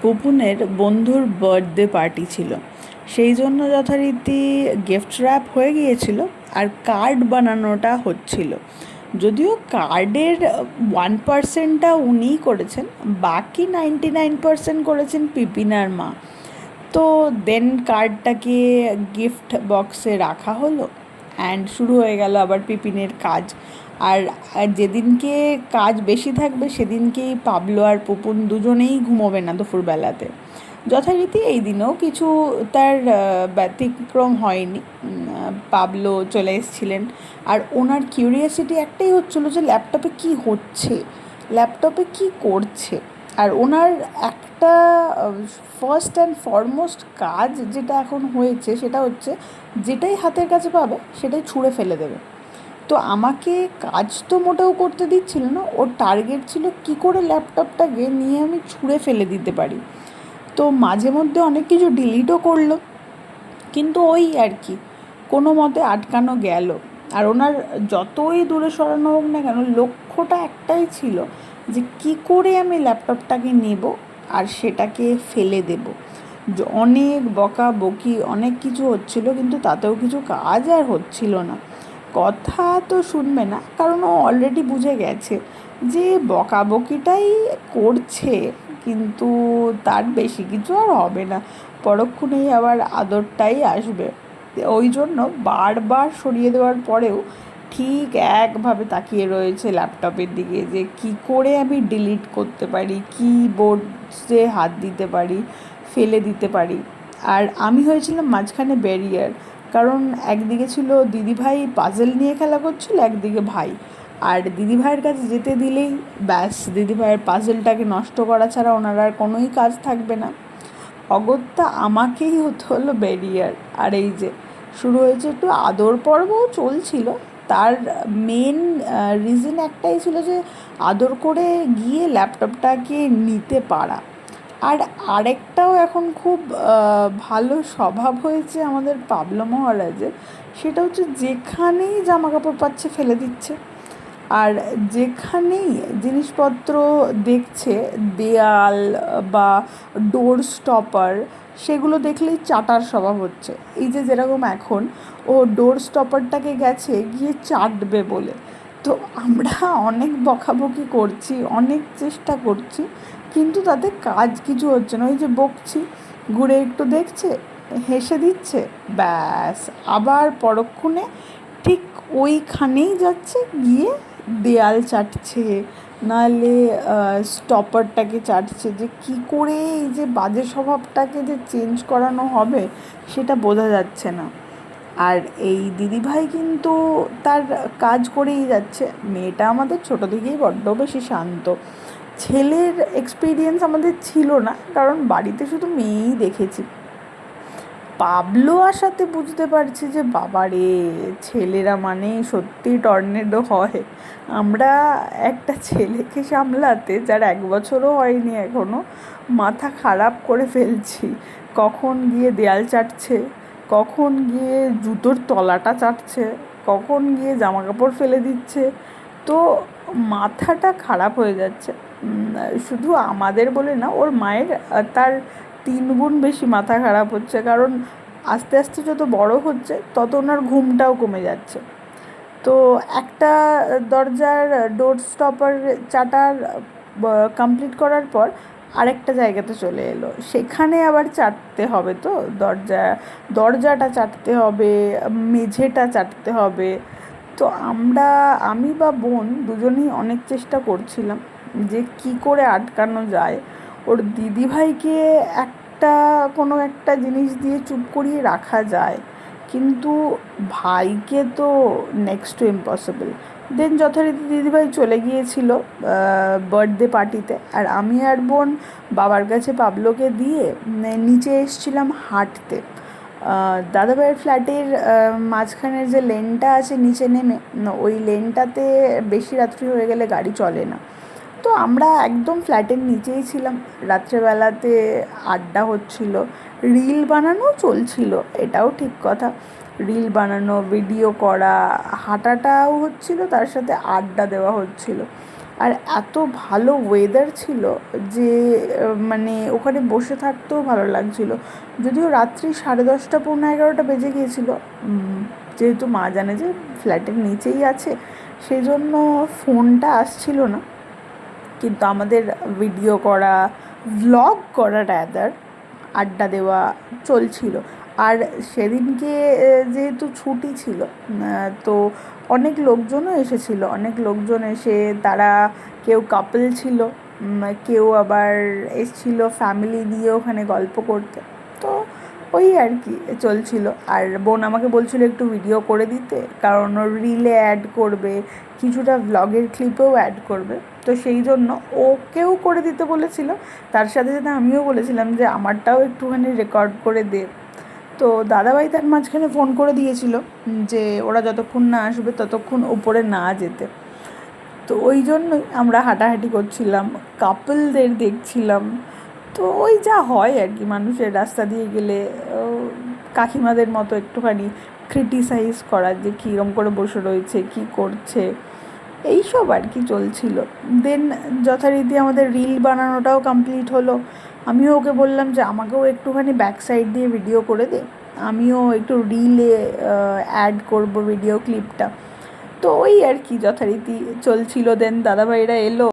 পুপুনের বন্ধুর birthday party ছিল, সেই জন্য যথারীতি গিফট র্যাপ হয়ে গিয়েছিল আর কার্ড বানানোটা হচ্ছিল। যদিও কার্ডের 1%টা উনিই করেছেন, বাকি 99% করেছেন পিপিনার মা। তো দেন কার্ডটাকে গিফট বক্সে রাখা হলো অ্যান্ড শুরু হয়ে গেল আবার পিপিনের কাজ। আর যেদিনকে কাজ বেশি থাকবে সেদিনকেই পাবলো আর পুপুন দুজনেই ঘুমোবে না দুপুরবেলাতে। যথারীতি এই দিনেও কিছু তার ব্যতিক্রম হয়নি। পাবলো চলে এসেছিলেন আর ওনার কিউরিয়াসিটি একটাই হচ্ছিলো যে ল্যাপটপে কী হচ্ছে, ল্যাপটপে কী করছে। আর ওনার একটা ফার্স্ট অ্যান্ড ফরমোস্ট কাজ যেটা এখন হয়েছে সেটা হচ্ছে যেটাই হাতের কাছে পাবে সেটাই ছুঁড়ে ফেলে দেবে। তো আমাকে কাজ তো মোটেও করতে দিচ্ছিল না, ওর টার্গেট ছিল কী করে ল্যাপটপটাকে নিয়ে আমি ছুঁড়ে ফেলে দিতে পারি। তো মাঝে মধ্যে অনেক কিছু ডিলিটও করলো, কিন্তু ওই আর কি কোনো মতে আটকানো গেল। আর ওনার যতই দূরে সরানো হোক না কেন, লক্ষ্যটা একটাই ছিল যে কী করে আমি ল্যাপটপটাকে নেব আর সেটাকে ফেলে দেব। অনেক বকাবকি অনেক কিছু হচ্ছিল, কিন্তু তাতেও কিছু কাজ আর হচ্ছিল না। কথা তো শুনবে না, কারণ ও অলরেডি বুঝে গেছে যে বকাবকিটাই করছে, কিন্তু তার বেশি কিছু আর হবে না, পরক্ষণেই আবার আদরটাই আসবে। ওই জন্য বারবার সরিয়ে দেওয়ার পরেও ঠিক একভাবে তাকিয়ে রয়েছে ল্যাপটপের দিকে যে কী করে আমি ডিলিট করতে পারি, কিবোর্ডে হাত দিতে পারি, ফেলে দিতে পারি। আর আমি হয়েছিলাম মাঝখানে ব্যারিয়ার, কারণ একদিকে ছিল দিদিভাই পাজেল নিয়ে খেলা করছিল, একদিকে ভাই। আর দিদিভাইয়ের কাছে যেতে দিলেই ব্যাস, দিদিভাইয়ের পাজেলটাকে নষ্ট করা ছাড়া ওনার আর কোনোই কাজ থাকবে না। অগত্যা আমাকেই হতে হলো ব্যারিয়ার। আর এই যে শুরু হয়েছে একটু আদর পর্বও চলছিল। তার মেন রিজন একটাই ছিল যে আদর করে গিয়ে ল্যাপটপটাকে নিতে পারা। আর আরেকটাও এখন খুব ভালো স্বভাব হয়েছে আমাদের পাবলো মহারাজের, সেটা হচ্ছে যেখানেই জামা কাপড় পাচ্ছে ফেলে দিচ্ছে। আর যেখানেই জিনিসপত্র দেখছে, দেয়াল বা ডোর স্টপার, সেগুলো দেখলেই চাটার স্বভাব হচ্ছে। এই যে যেরকম এখন ও ডোর স্টপারটাকে গেছে গিয়ে চাটবে বলে। তো আমরা অনেক বকাবকি করছি, অনেক চেষ্টা করছি, কিন্তু তাতে কাজ কিছু হচ্ছে না। ওই যে বকছি, ঘুরে একটু দেখছে, হেসে দিচ্ছে, ব্যাস আবার পরক্ষণে ঠিক ওইখানেই যাচ্ছে, গিয়ে দেয়াল চাটছে, নাহলে স্টপারটাকে চাটছে। যে কী করে এই যে বাজে স্বভাবটাকে যে চেঞ্জ করানো হবে সেটা বোঝা যাচ্ছে না। আর এই দিদিভাই কিন্তু তার কাজ করেই যাচ্ছে। মেয়েটা আমাদের ছোটো থেকেই বড্ড বেশি শান্ত। ছেলের এক্সপিরিয়েন্স আমাদের ছিল না, কারণ বাড়িতে শুধু মেয়েই দেখেছি। পাবলো আসাতে বুঝতে পারছি যে বাবারে, ছেলেরা মানে সত্যি টর্নেডো হয়। আমরা একটা ছেলেকে সামলাতে, যার 1 বছরও হয়নি এখনও, মাথা খারাপ করে ফেলছি। কখন গিয়ে দেয়াল চাটছে, কখন গিয়ে জুতোর তলাটা চাটছে, কখন গিয়ে জামা কাপড় ফেলে দিচ্ছে। তো মাথাটা খারাপ হয়ে যাচ্ছে। শুধু আমাদের বলে না, ওর মায়ের তার 3 গুণ বেশি মাথা খারাপ হচ্ছে, কারণ আস্তে আস্তে যত বড় হচ্ছে তত ওনার ঘুমটাও কমে যাচ্ছে। তো একটা দরজার ডোর স্টপার চাটার কমপ্লিট করার পর আরেকটা জায়গাতে চলে এলো, সেখানে আবার চাটতে হবে। তো দরজাটা চাটতে হবে, মেঝেটা চাটতে হবে। তো আমি বা বোন দুজনেই অনেক চেষ্টা করছিলাম যে কী করে আটকানো যায়। ওর দিদিভাইকে কোনো একটা জিনিস দিয়ে চুপ করিয়ে রাখা যায়, কিন্তু ভাইকে তো নেক্সট টু ইম্পসিবল। দেন যথারীতি দিদিভাই চলে গিয়েছিল বার্থডে পার্টিতে, আর আমি আর বোন বাবার কাছে পাবলোকে দিয়ে নিচে এসেছিলাম হাঁটতে। দাদাভাইয়ের ফ্ল্যাটের মাঝখানের যে লেনটা আছে নিচে নেমে, ওই লেনটাতে বেশি রাত্রি হয়ে গেলে গাড়ি চলে না। তো আমরা একদম ফ্ল্যাটের নিচেই ছিলাম। রাত্রেবেলাতে আড্ডা হচ্ছিল, রিল বানানো চলছিল, এটাও ঠিক কথা। রিল বানানো, ভিডিও করা, হাঁটাটাও হচ্ছিল, তার সাথে আড্ডা দেওয়া হচ্ছিল। আর এত ভালো ওয়েদার ছিল যে মানে ওখানে বসে থাকতেও ভালো লাগছিলো। যদিও রাত্রি 10:30 11:30 বেজে গিয়েছিলো, যেহেতু মা জানে যে ফ্ল্যাটের নিচেই আছে সেই জন্য ফোনটা আসছিল না, কিন্তু আমাদের ভিডিও করা, ভ্লগ করা র্যাদার, আড্ডা দেওয়া চলছিল। আর সেদিনকে যেহেতু ছুটি ছিল, তো অনেক লোকজনও এসেছিলো। অনেক লোকজন এসে তারা কেউ কাপল ছিল, কেউ আবার এসেছিলো ফ্যামিলি নিয়ে ওখানে গল্প করতে। তো ওই আর কি চলছিল। আর বোন আমাকে বলছিল একটু ভিডিও করে দিতে, কারণ ওর রিলে অ্যাড করবে, কিছুটা ভ্লগের ক্লিপেও অ্যাড করবে। তো সেই জন্য ওকেও করে দিতে বলেছিল, তার সাথে সাথে আমিও বলেছিলাম যে আমারটাও একটুখানি রেকর্ড করে দে। তো দাদাভাই তার মাঝখানে ফোন করে দিয়েছিল যে ওরা যতক্ষণ না আসবে ততক্ষণ উপরে না যেতে। তো ওই জন্যই আমরা হাঁটাহাঁটি করছিলাম, কাপলদের দেখছিলাম। তো ওই যা হয় আর কি, মানুষের রাস্তা দিয়ে গেলে কাকিমাদের মতো একটুখানি ক্রিটিসাইজ করা, যে কীরকম করে বসে রয়েছে, কী করছে, এইসব আর কি চলছিল। দেন যথারীতি আমাদের রিল বানানোটাও কমপ্লিট হলো। আমিও ওকে বললাম যে আমাকেও একটুখানি ব্যাক সাইড দিয়ে ভিডিও করে দে, আমিও একটু রিলে অ্যাড করব ভিডিও ক্লিপটা। তো ওই আর কি যথারীতি চলছিল। দেন দাদাভাইরা এলো,